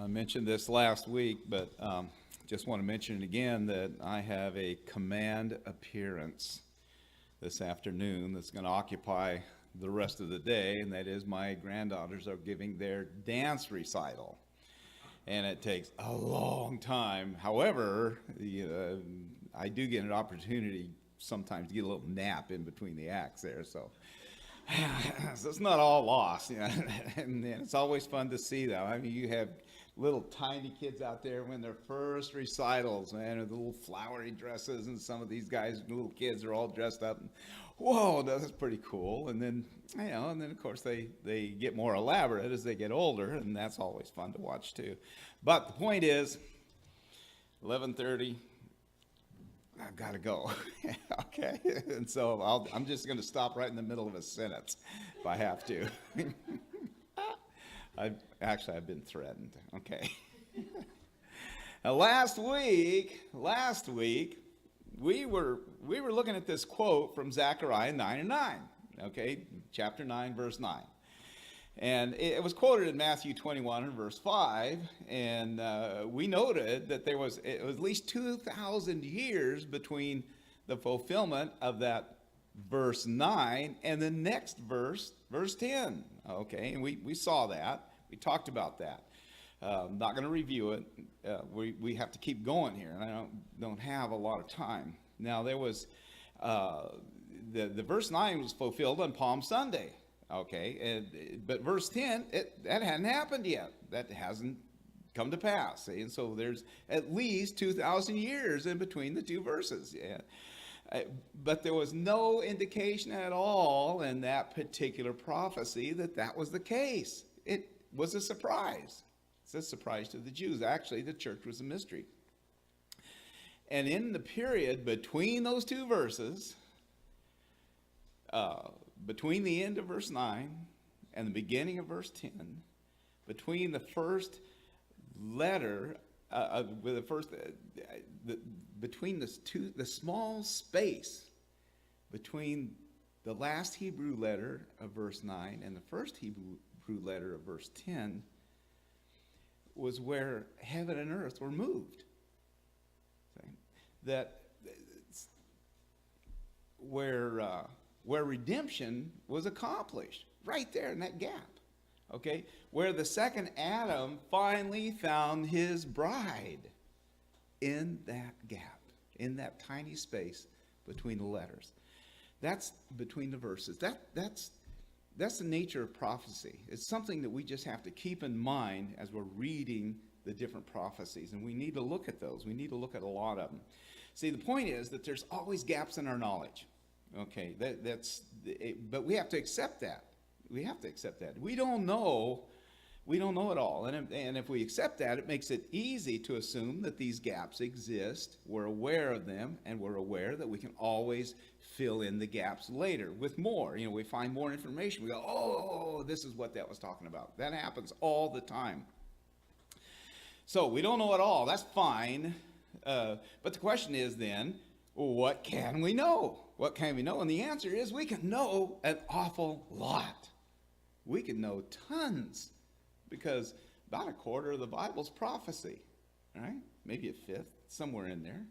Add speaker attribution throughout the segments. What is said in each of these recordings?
Speaker 1: I mentioned this last week, but just want to mention it again that I have a command appearance this afternoon that's going to occupy the rest of the day, and that is my granddaughters are giving their dance recital. And it takes a long time. However, I do get an opportunity sometimes to get a little nap in between the acts there, so it's not all lost, and it's always fun to see that. I mean, you have little tiny kids out there when their first recitals, man, with the little flowery dresses, and some of these guys, little kids, are all dressed up. And, whoa, that's pretty cool. And then, of course they get more elaborate as they get older, and that's always fun to watch too. But the point is, 11:30. I've got to go. Okay, and so I'm just going to stop right in the middle of a sentence if I have to. I've been threatened. Okay. Now, last week we were looking at this quote from Zechariah 9:9. Okay, chapter 9, verse 9. And it was quoted in Matthew 21 and verse 5, and we noted that it was at least 2,000 years between the fulfillment of that verse 9 and the next verse 10. Okay, and we saw that. We talked about that. I'm not going to review it. We have to keep going here, and I don't have a lot of time. Now, there was the verse 9 was fulfilled on Palm Sunday. Okay, but verse 10, that hadn't happened yet. That hasn't come to pass. See? And so there's at least 2,000 years in between the two verses. Yeah. But there was no indication at all in that particular prophecy that was the case. It was a surprise. It's a surprise to the Jews. Actually, the church was a mystery. And in the period between those two verses, between the end of verse 9 and the beginning of verse 10, between the first letter, between the small space between the last Hebrew letter of verse 9 and the first Hebrew letter of verse 10 was where heaven and earth were moved. That where redemption was accomplished, right there in that gap, okay? Where the second Adam finally found his bride, in that gap, in that tiny space between the letters. That's between the verses. That's the nature of prophecy. It's something that we just have to keep in mind as we're reading the different prophecies, and we need to look at those. We need to look at a lot of them. See, the point is that there's always gaps in our knowledge. Okay, but we have to accept that. We have to accept that. We don't know it all. And if we accept that, it makes it easy to assume that these gaps exist. We're aware of them, and we're aware that we can always fill in the gaps later with more. We find more information. We go, oh, this is what that was talking about. That happens all the time. So we don't know it all. That's fine. But the question is then, what can we know? What can we know? And the answer is we can know an awful lot. We can know tons, because about a quarter of the Bible's prophecy, right? Maybe a fifth, somewhere in there.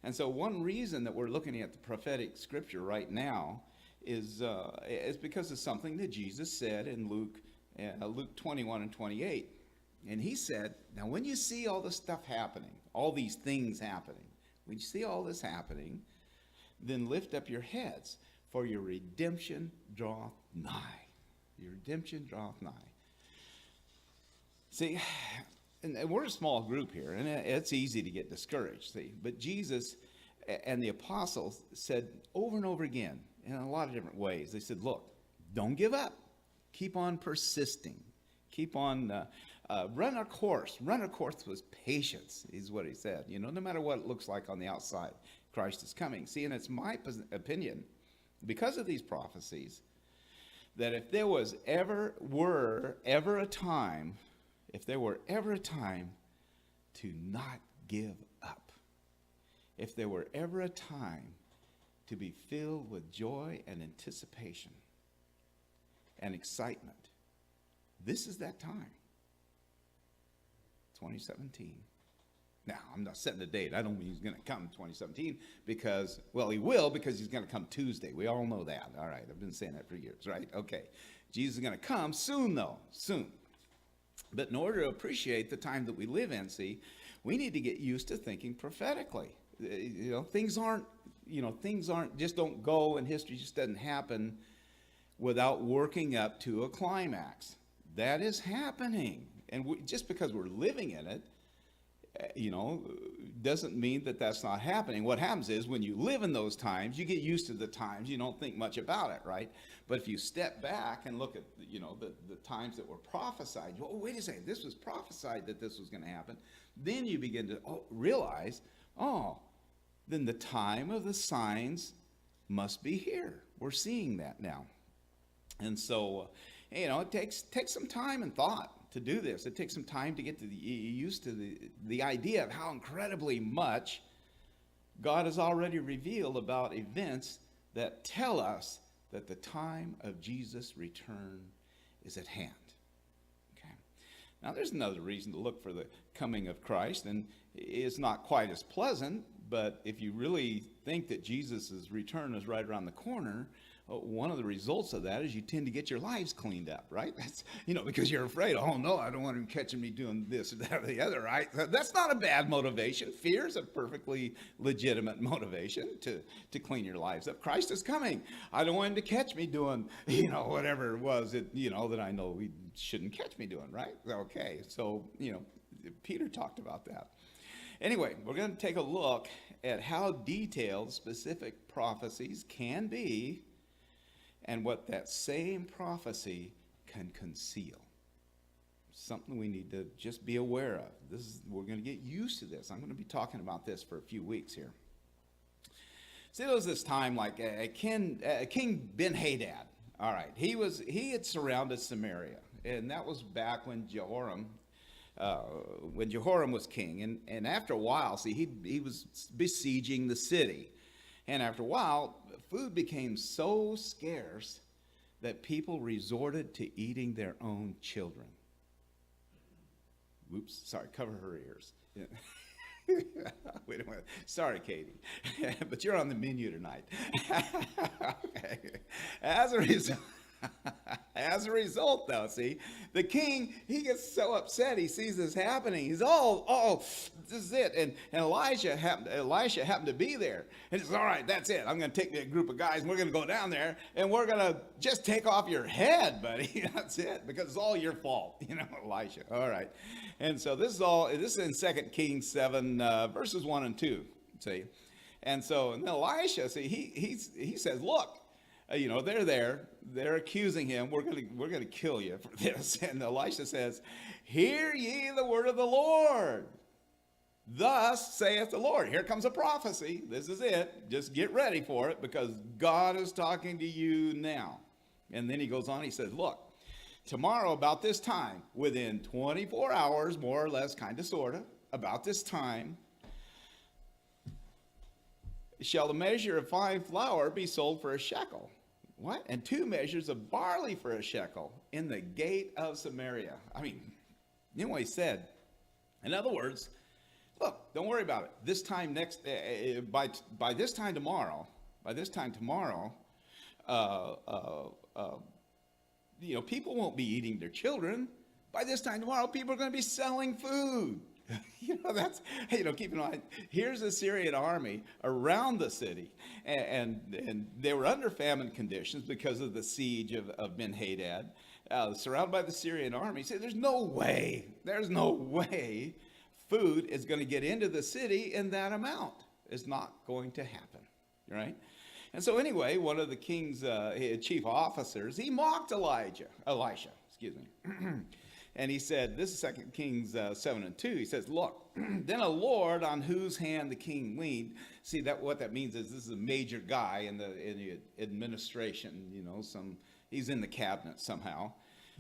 Speaker 1: And so one reason that we're looking at the prophetic scripture right now is because of something that Jesus said in Luke 21 and 28. And he said, now when you see all this stuff happening, all these things happening, when you see all this happening, then lift up your heads, for your redemption draweth nigh. Your redemption draweth nigh. See, and we're a small group here, and it's easy to get discouraged. See, but Jesus and the apostles said over and over again, in a lot of different ways, they said, look, don't give up. Keep on persisting. Keep on, run our course. Run our course with patience, is what he said. No matter what it looks like on the outside, Christ is coming. See, and it's my opinion, because of these prophecies, that if there were ever a time to not give up, if there were ever a time to be filled with joy and anticipation and excitement, this is that time. 2017. Now, I'm not setting a date. I don't mean he's going to come 2017 because, well, he will because he's going to come Tuesday. We all know that. All right, I've been saying that for years, right? Okay. Jesus is going to come soon, though, soon. But in order to appreciate the time that we live in, see, we need to get used to thinking prophetically. Things aren't, just don't go, and history just doesn't happen without working up to a climax. That is happening. And just because we're living in it, doesn't mean that that's not happening. What happens is when you live in those times, you get used to the times. You don't think much about it, right? But if you step back and look at, the times that were prophesied, oh, wait a second, this was prophesied that this was going to happen. Then you begin to realize, then the time of the signs must be here. We're seeing that now. And so, it takes some time and thought to do this. It takes some time to get used to the idea of how incredibly much God has already revealed about events that tell us that the time of Jesus' return is at hand. Okay. Now, there's another reason to look for the coming of Christ, and it's not quite as pleasant, but if you really think that Jesus' return is right around the corner, one of the results of that is you tend to get your lives cleaned up, right? That's, because you're afraid, oh no, I don't want him catching me doing this or that or the other, right? That's not a bad motivation. Fear is a perfectly legitimate motivation to clean your lives up. Christ is coming. I don't want him to catch me doing, whatever it was that, that I know he shouldn't catch me doing, right? Okay, so, Peter talked about that. Anyway, we're going to take a look at how detailed specific prophecies can be and what that same prophecy can conceal. Something we need to just be aware of. We're going to get used to this. I'm going to be talking about this for a few weeks here. See, there was this time like King Ben-Hadad. All right, he had surrounded Samaria, and that was back when Jehoram was king. And after a while, see, he was besieging the city. And after a while, food became so scarce that people resorted to eating their own children. Whoops, sorry, cover her ears. Wait a minute. Sorry, Katie. But you're on the menu tonight. Okay. As a result, though, see, the king, he gets so upset. He sees this happening. He's, this is it. And Elisha happened to be there. And he says, all right, that's it. I'm going to take a group of guys, and we're going to go down there, and we're going to just take off your head, buddy. That's it, because it's all your fault, Elisha. All right. And so this is in 2 Kings 7, verses 1 and 2, see. And so and Elisha, see, he says, look, they're there. They're accusing him. We're gonna kill you for this. And Elisha says, "Hear ye the word of the Lord. Thus saith the Lord." Here comes a prophecy. This is it. Just get ready for it because God is talking to you now. And then he goes on. He says, "Look, tomorrow about this time, within 24 hours, more or less, kind of, sort of, about this time, shall the measure of fine flour be sold for a shekel." What? "And 2 measures of barley for a shekel in the gate of Samaria." I mean, you know what he said? In other words, look, don't worry about it. This time by this time tomorrow, people won't be eating their children. By this time tomorrow, people are going to be selling food. Keep in mind, here's the Syrian army around the city, and they were under famine conditions because of the siege of Ben-Hadad, surrounded by the Syrian army. So there's no way food is going to get into the city in that amount. It's not going to happen, right? And so anyway, one of the king's chief officers, he mocked Elisha, And he said, this is 2 Kings 7 and 2. He says, "Look, then a lord on whose hand the king leaned." See, what that means is this is a major guy in the administration. He's in the cabinet somehow.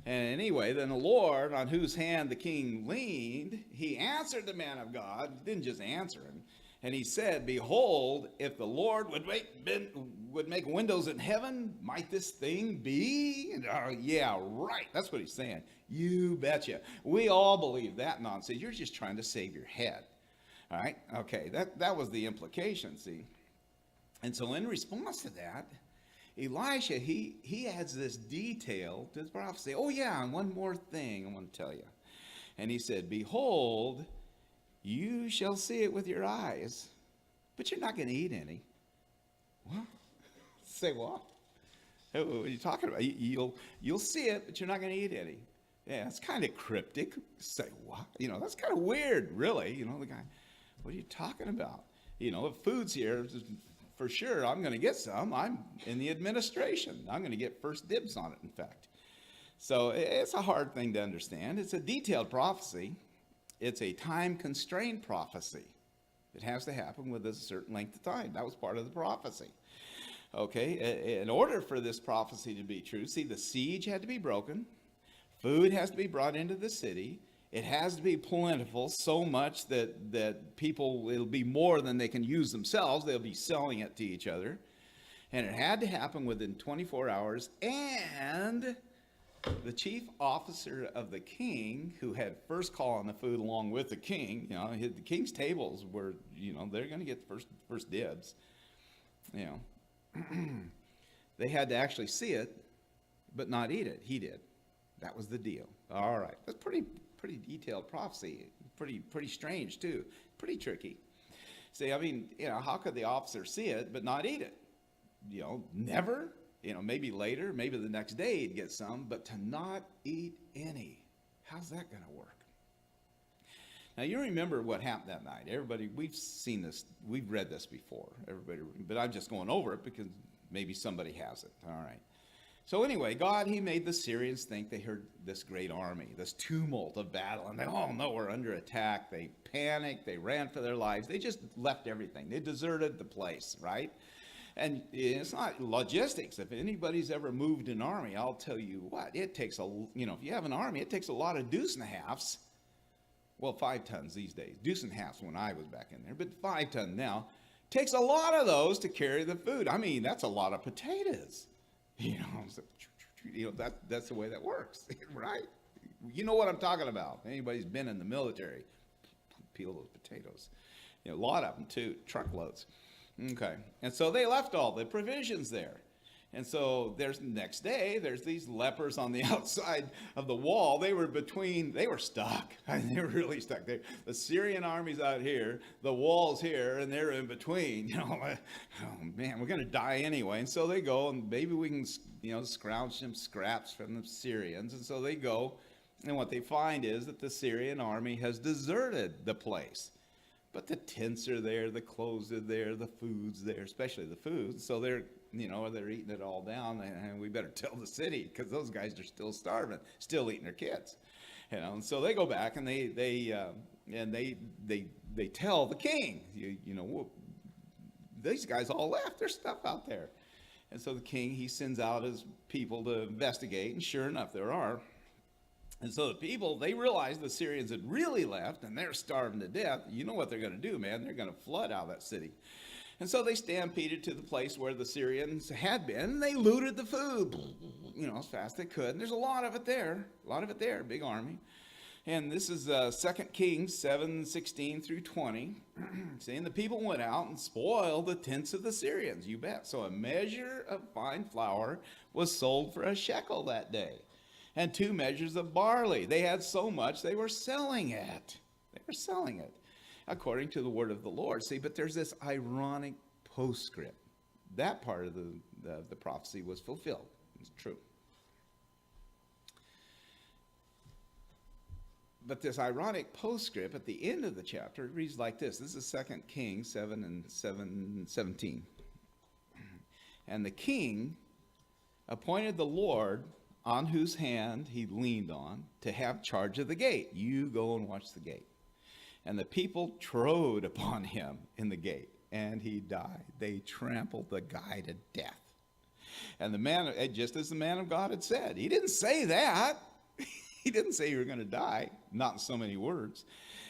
Speaker 1: And anyway, then the Lord on whose hand the king leaned, he answered the man of God. Didn't just answer him. And he said, behold, if the Lord would make windows in heaven, might this thing be? And, yeah, right. That's what he's saying. You betcha. We all believe that nonsense. You're just trying to save your head. All right? Okay, that was the implication, see? And so in response to that, Elisha, he adds this detail to his prophecy. Oh, yeah, and one more thing I want to tell you. And he said, behold, you shall see it with your eyes, but you're not going to eat any. What? Say what? What are you talking about? You'll see it, but you're not going to eat any. Yeah, that's kind of cryptic. Say what? That's kind of weird, really. The guy, what are you talking about? If food's here, for sure, I'm going to get some. I'm in the administration. I'm going to get first dibs on it, in fact. So it's a hard thing to understand. It's a detailed prophecy. It's a time-constrained prophecy. It has to happen with a certain length of time. That was part of the prophecy. Okay, in order for this prophecy to be true, see, the siege had to be broken. Food has to be brought into the city. It has to be plentiful, so much that people, it'll be more than they can use themselves. They'll be selling it to each other. And it had to happen within 24 hours. And the chief officer of the king, who had first call on the food along with the king, the king's tables were, they're going to get first dibs. They had to actually see it, but not eat it. He did. That was the deal. All right. That's pretty detailed prophecy. Pretty strange, too. Pretty tricky. See, how could the officer see it but not eat it? Never. Maybe later, maybe the next day he'd get some, but to not eat any. How's that going to work? Now, you remember what happened that night. Everybody, we've seen this, we've read this before, everybody, but I'm just going over it because maybe somebody has it. All right. So anyway, God, he made the Syrians think they heard this great army, this tumult of battle, and they, oh no, we're under attack. They panicked, they ran for their lives. They just left everything. They deserted the place, right? And it's not logistics. If anybody's ever moved an army, I'll tell you what, it takes if you have an army, it takes a lot of deuce and a halves. Well, 5 tons these days. Deuce and a halves when I was back in there, but 5 tons now. Takes a lot of those to carry the food. That's a lot of potatoes. That's the way that works, right? You know what I'm talking about. Anybody's been in the military, peel those potatoes. A lot of them too, truckloads. Okay, and so they left all the provisions there. And so there's next day, there's these lepers on the outside of the wall. They were stuck. They were really stuck. The Syrian army's out here, the wall's here, and they're in between. Oh man, we're going to die anyway. And so they go, and maybe we can, scrounge some scraps from the Syrians. And so they go, and what they find is that the Syrian army has deserted the place. But the tents are there, the clothes are there, the food's there, especially the food. So they're eating it all down, and we better tell the city because those guys are still starving, still eating their kids. And so they go back and they tell the king, these guys all left their stuff out there. And so the king, he sends out his people to investigate, and sure enough, there are. And so the people, they realized the Syrians had really left, and they're starving to death. You know what they're going to do, man. They're going to flood out of that city. And so they stampeded to the place where the Syrians had been, and they looted the food, as fast as they could. And there's a lot of it there, big army. And this is 2 Kings 7:16 through 20. Saying the people went out and spoiled the tents of the Syrians, you bet. So a measure of fine flour was sold for a shekel that day, and 2 measures of barley. They had so much, they were selling it. According to the word of the Lord. See, but there's this ironic postscript. That part of the prophecy was fulfilled. It's true. But this ironic postscript at the end of the chapter reads like this. This is 2 Kings 7:17. And the king appointed the Lord, on whose hand he leaned on, to have charge of the gate. You go and watch the gate. And the people trode upon him in the gate, and he died. They trampled the guy to death. And the man, just as the man of God had said, he didn't say that. He didn't say you were going to die, not in so many words.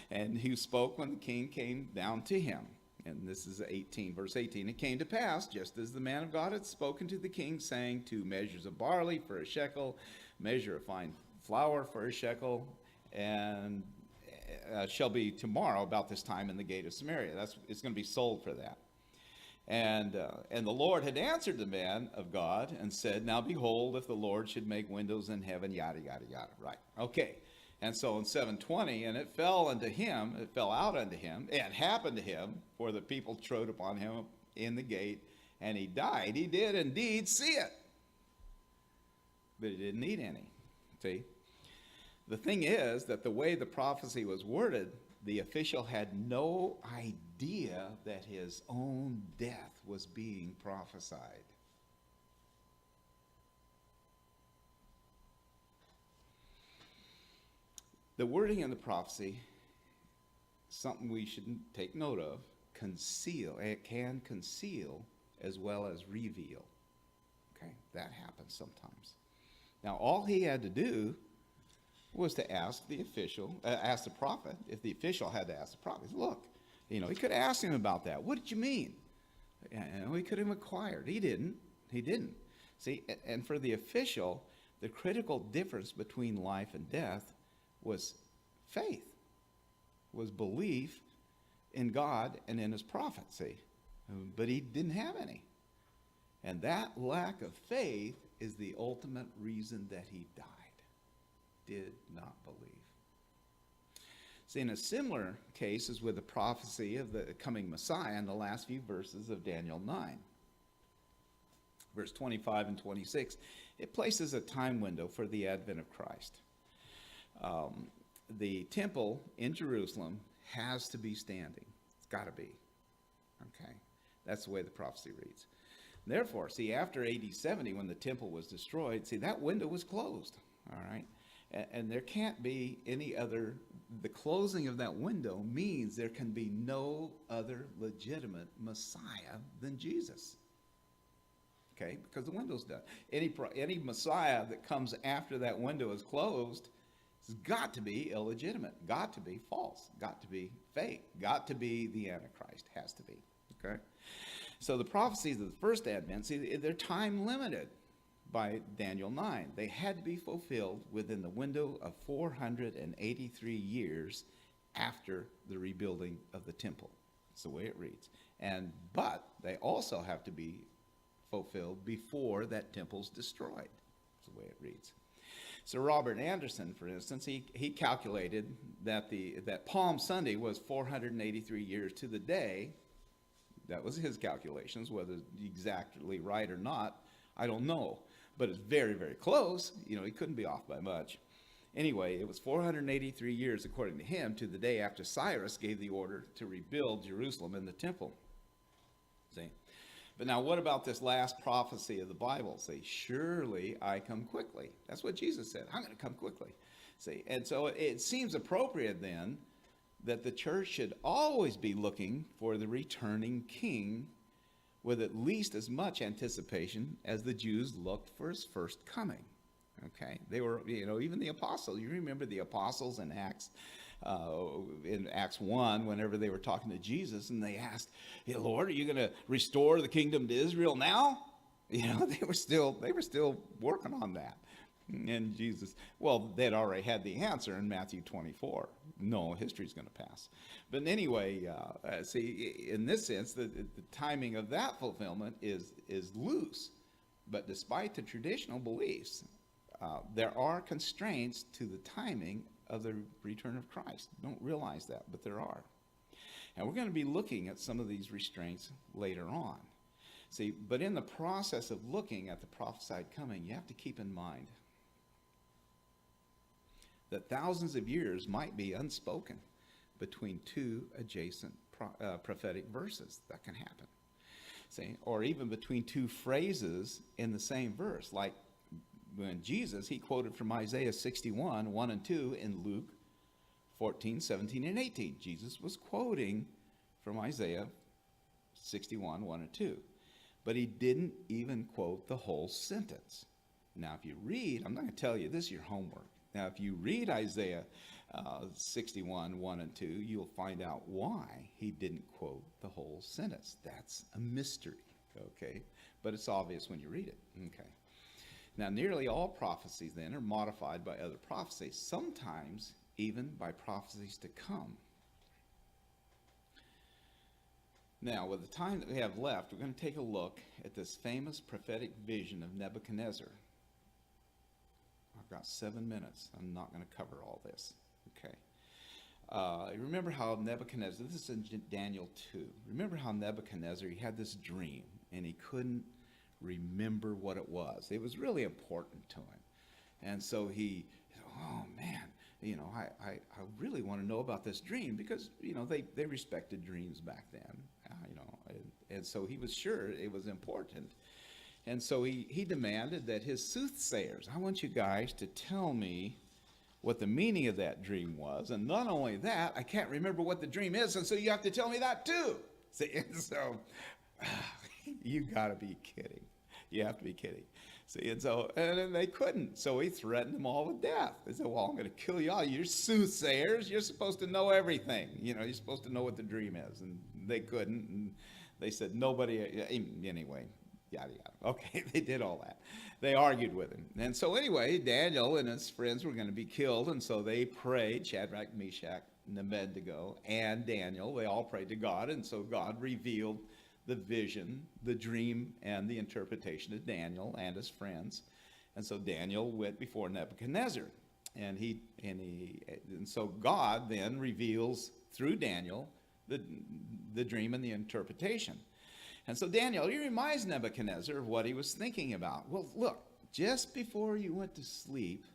Speaker 1: And he spoke when the king came down to him. And this is 18, verse 18. It came to pass, just as the man of God had spoken to the king, saying, 2 measures of barley for a shekel, measure of fine flour for a shekel, and shall be tomorrow about this time in the gate of Samaria. It's going to be sold for that. And the Lord had answered the man of God and said, now behold, if the Lord should make windows in heaven, yada, yada, yada. Right. Okay. And so in 7:20, and it fell out unto him, it happened to him, for the people trode upon him in the gate, and he died. He did indeed see it, but he didn't eat any. See? The thing is that the way the prophecy was worded, the official had no idea that his own death was being prophesied. The wording in the prophecy, something we should take note of, it can conceal as well as reveal. Okay, that happens sometimes. Now, all he had to do was to ask the prophet, if the official had to ask the prophet, look, he could have asked him about that. What did you mean? He could have inquired. He didn't. See, and for the official, the critical difference between life and death was faith, was belief in God and in his prophecy. But he didn't have any. And that lack of faith is the ultimate reason that he died. Did not believe. See, in a similar case is with the prophecy of the coming Messiah in the last few verses of Daniel 9. Verse 25 and 26, it places a time window for the advent of Christ. The temple in Jerusalem has to be standing. It's got to be. Okay? That's the way the prophecy reads. Therefore, see, after AD 70, when the temple was destroyed, see, that window was closed. All right? And there can't be any other, the closing of that window means there can be no other legitimate Messiah than Jesus. Okay? Because the window's done. Any Messiah that comes after that window is closed has got to be illegitimate, got to be false, got to be fake, got to be the Antichrist, has to be. Okay? So the prophecies of the first advent, see, they're time limited by Daniel 9. They had to be fulfilled within the window of 483 years after the rebuilding of the temple. That's the way it reads. But they also have to be fulfilled before that temple's destroyed. That's the way it reads. So Robert Anderson, for instance, he calculated that Palm Sunday was 483 years to the day. That was his calculations. Whether exactly right or not, I don't know. But it's very, very close. He couldn't be off by much. Anyway, it was 483 years, according to him, to the day after Cyrus gave the order to rebuild Jerusalem and the temple. See? But now what about this last prophecy of the Bible? See, surely I come quickly. That's what Jesus said. I'm going to come quickly. See, and so it seems appropriate then that the church should always be looking for the returning king with at least as much anticipation as the Jews looked for his first coming. Okay, they were, even the apostles. You remember the apostles in Acts 1, whenever they were talking to Jesus, and they asked, "Hey, Lord, are you going to restore the kingdom to Israel now?" They were still working on that. And Jesus, they'd already had the answer in Matthew 24. No, history's going to pass. But anyway, see, in this sense, the timing of that fulfillment is loose. But despite the traditional beliefs, there are constraints to the timing of the return of Christ. Don't realize that, but there are. And we're going to be looking at some of these restraints later on. See, but in the process of looking at the prophesied coming, you have to keep in mind that thousands of years might be unspoken between two adjacent prophetic verses. That can happen. See, or even between two phrases in the same verse, like when Jesus, he quoted from Isaiah 61, 1 and 2 in Luke 14, 17, and 18. Jesus was quoting from Isaiah 61, 1 and 2. But he didn't even quote the whole sentence. Now, if you read, I'm not going to tell you, this is your homework. Now, if you read Isaiah 61, 1 and 2, you'll find out why he didn't quote the whole sentence. That's a mystery, okay? But it's obvious when you read it, okay? Now, nearly all prophecies then are modified by other prophecies, sometimes even by prophecies to come. Now, with the time that we have left, we're going to take a look at this famous prophetic vision of Nebuchadnezzar. I've got 7 minutes. I'm not going to cover all this. Okay. Remember how Nebuchadnezzar, this is in Daniel 2. Remember how Nebuchadnezzar, he had this dream, and he couldn't remember what it was. It was really important to him. And so he, oh man, I really want to know about this dream, because, they respected dreams back then, and so he was sure it was important. And so he demanded that his soothsayers, I want you guys to tell me what the meaning of that dream was. And not only that, I can't remember what the dream is, and so you have to tell me that too. See, and so you got to be kidding. You have to be kidding. See, and then they couldn't. So he threatened them all with death. They said, well, I'm going to kill you all. You're soothsayers. You're supposed to know everything. You're supposed to know what the dream is. And they couldn't. And they said, nobody, anyway, yada, yada. Okay, they did all that. They argued with him. And so anyway, Daniel and his friends were going to be killed. And so they prayed, Shadrach, Meshach, and Abednego, and Daniel. They all prayed to God. And so God revealed the vision, the dream, and the interpretation of Daniel and his friends. And so Daniel went before Nebuchadnezzar. And so God then reveals through Daniel the dream and the interpretation. And so Daniel, he reminds Nebuchadnezzar of what he was thinking about. Well, look, just before you went to sleep,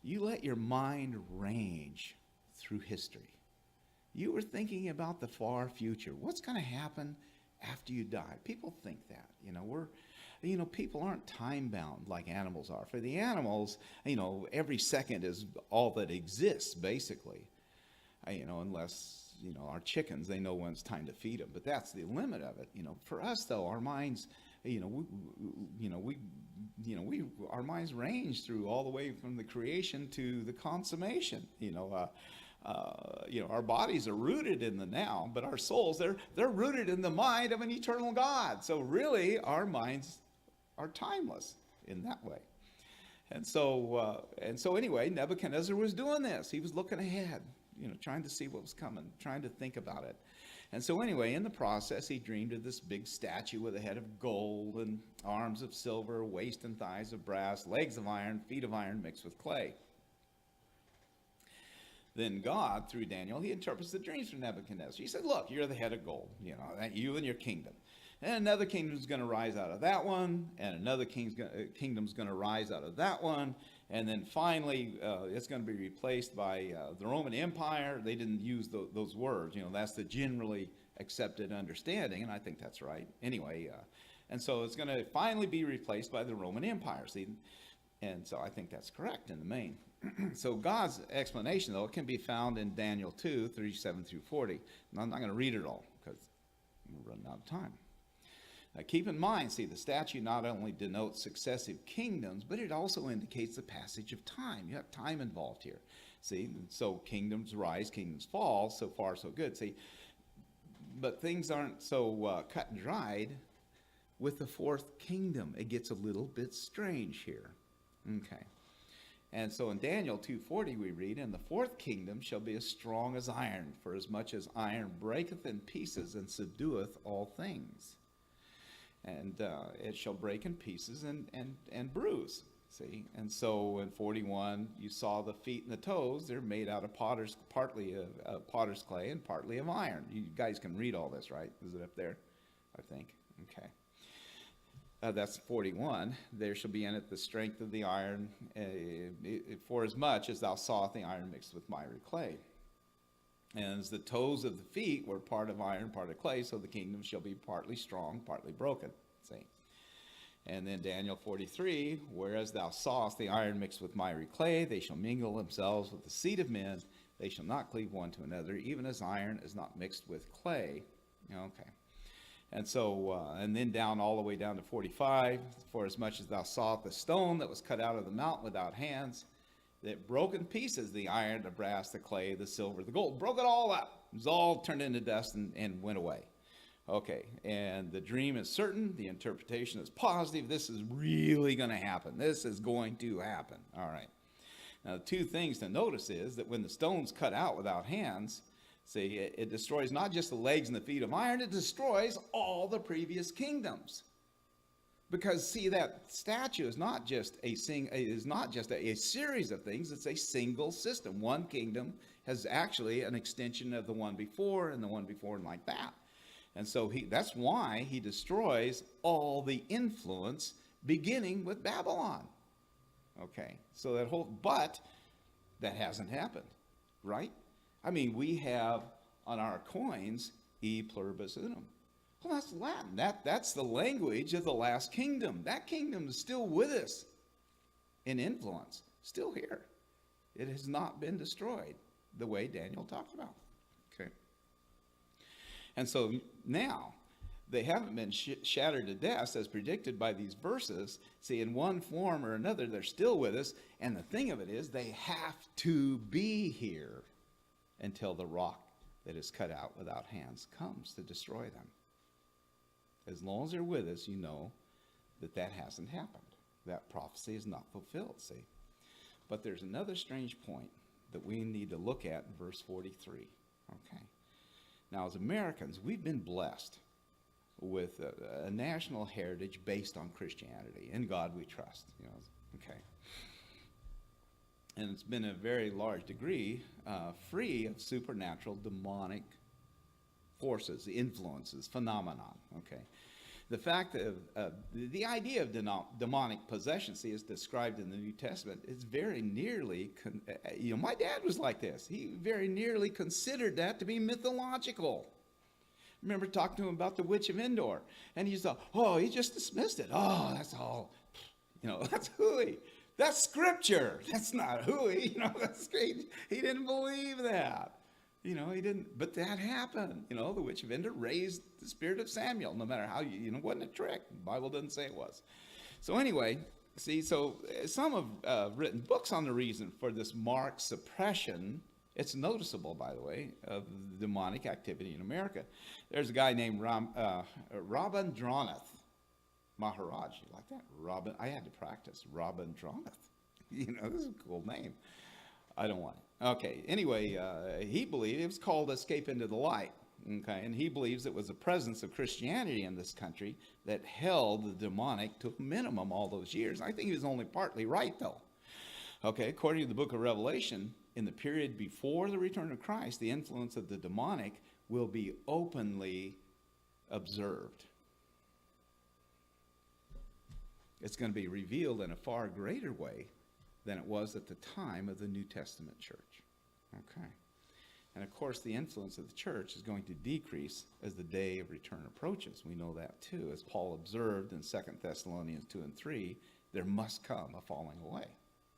Speaker 1: you let your mind range through history. You were thinking about the far future. What's going to happen after you die? People think that. People aren't time bound like animals are. For the animals, every second is all that exists, basically. Unless our chickens, they know when it's time to feed them, but that's the limit of it. For us though, our minds, our minds range through all the way from the creation to the consummation. Our bodies are rooted in the now, but our souls, they're rooted in the mind of an eternal God. So really, our minds are timeless in that way. And so anyway, Nebuchadnezzar was doing this. He was looking ahead, trying to see what was coming, trying to think about it. And so anyway, in the process, he dreamed of this big statue with a head of gold and arms of silver, waist and thighs of brass, legs of iron, feet of iron mixed with clay. Then God, through Daniel, he interprets the dreams for Nebuchadnezzar. He said, look, you're the head of gold, you and your kingdom. And another kingdom's going to rise out of that one, and another kingdom's going to rise out of that one. And then finally, it's going to be replaced by the Roman Empire. They didn't use those words. That's the generally accepted understanding, and I think that's right. Anyway, and so it's going to finally be replaced by the Roman Empire. See, and so I think that's correct in the main. So God's explanation, though, it can be found in Daniel 2, 37 through 40. And I'm not going to read it all because we're running out of time. Now, keep in mind, see, the statue not only denotes successive kingdoms, but it also indicates the passage of time. You have time involved here. See, so kingdoms rise, kingdoms fall, so far so good. See, but things aren't so cut and dried with the fourth kingdom. It gets a little bit strange here. Okay. And so in Daniel 2:40 we read, and the fourth kingdom shall be as strong as iron, for as much as iron breaketh in pieces and subdueth all things. And it shall break in pieces and bruise. See, and so in 41 you saw the feet and the toes. They're made out of partly of potter's clay and partly of iron. You guys can read all this, right? Is it up there? I think. Okay. That's 41. There shall be in it the strength of the iron, for as much as thou sawest the iron mixed with miry clay. And as the toes of the feet were part of iron, part of clay, so the kingdom shall be partly strong, partly broken. See? And then Daniel 43, whereas thou sawest the iron mixed with miry clay, they shall mingle themselves with the seed of men. They shall not cleave one to another, even as iron is not mixed with clay. Okay. And so, and then down all the way down to 45, for as much as thou sawest the stone that was cut out of the mountain without hands, It broke in pieces, the iron, the brass, the clay, the silver, the gold. Broke it all up. It was all turned into dust and went away. Okay, and the dream is certain. The interpretation is positive. This is really going to happen. This is going to happen. All right. Now, the two things to notice is that when the stone's cut out without hands, see, it destroys not just the legs and the feet of iron, it destroys all the previous kingdoms. Because, see, that statue is not just a series of things, it's a single system. One kingdom has actually an extension of the one before and the one before and like that. And so that's why he destroys all the influence beginning with Babylon. Okay, so but that hasn't happened, right? I mean, we have on our coins, e pluribus unum. Well, that's Latin. That's the language of the last kingdom. That kingdom is still with us in influence, still here. It has not been destroyed the way Daniel talked about. Okay. And so now, they haven't been shattered to death as predicted by these verses. See, in one form or another, they're still with us. And the thing of it is, they have to be here until the rock that is cut out without hands comes to destroy them. As long as they're with us, you know that hasn't happened. That prophecy is not fulfilled, see. But there's another strange point that we need to look at in verse 43. Okay. Now, as Americans, we've been blessed with a national heritage based on Christianity. In God we trust. Okay. And it's been a very large degree free of supernatural demonic forces, influences, phenomenon. Okay. The fact of the idea of demonic possession, see, is described in the New Testament. It's very nearly, my dad was like this. He very nearly considered that to be mythological. I remember talking to him about the Witch of Endor, and he thought, he just dismissed it. Oh, that's all, that's hooey. That's scripture. That's not hooey. That's great. He didn't believe that. He didn't, but that happened. The Witch of Endor raised the spirit of Samuel, no matter how it wasn't a trick. The Bible doesn't say it was. So anyway, see, so some have written books on the reason for this marked suppression. It's noticeable, by the way, of demonic activity in America. There's a guy named Rabindranath Maharaj. You like that? I had to practice Rabindranath. This is a cool name. I don't want it. Okay, anyway, he believed it was called Escape into the Light. Okay, and he believes it was the presence of Christianity in this country that held the demonic to a minimum all those years. I think he was only partly right, though. Okay, according to the book of Revelation, in the period before the return of Christ, the influence of the demonic will be openly observed. It's going to be revealed in a far greater way than it was at the time of the New Testament church. Okay. And of course, the influence of the church is going to decrease as the day of return approaches. We know that too. As Paul observed in 2 Thessalonians 2 and 3, there must come a falling away.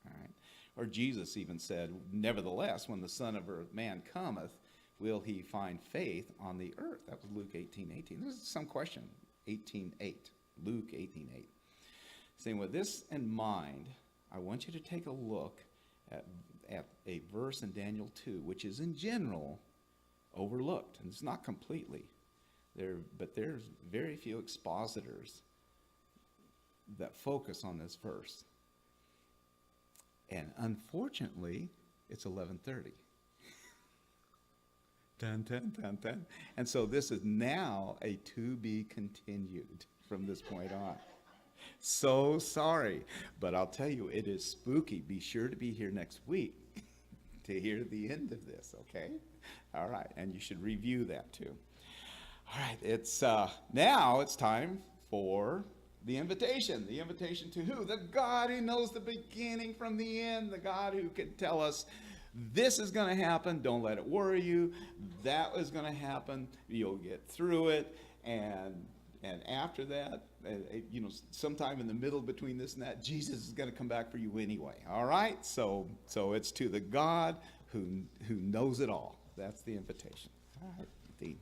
Speaker 1: All right. Or Jesus even said, nevertheless, when the Son of Man cometh, will he find faith on the earth? That was Luke 18:18. There's some question. 18:8. Luke 18:8. Saying, with this in mind, I want you to take a look at a verse in Daniel 2, which is in general overlooked, and it's not completely. But there's very few expositors that focus on this verse. And unfortunately, it's 11:30. Dun, dun, dun, dun. And so this is now a to be continued from this point on. So sorry, but I'll tell you, it is spooky. Be sure to be here next week to hear the end of this, okay? All right, and you should review that too. All right, it's now it's time for the invitation. The invitation to who? The God who knows the beginning from the end. The God who can tell us this is going to happen. Don't let it worry you. That is going to happen. You'll get through it. And after that, sometime in the middle between this and that, Jesus is going to come back for you anyway. All right? So it's to the God who knows it all. That's the invitation. All right, Dean.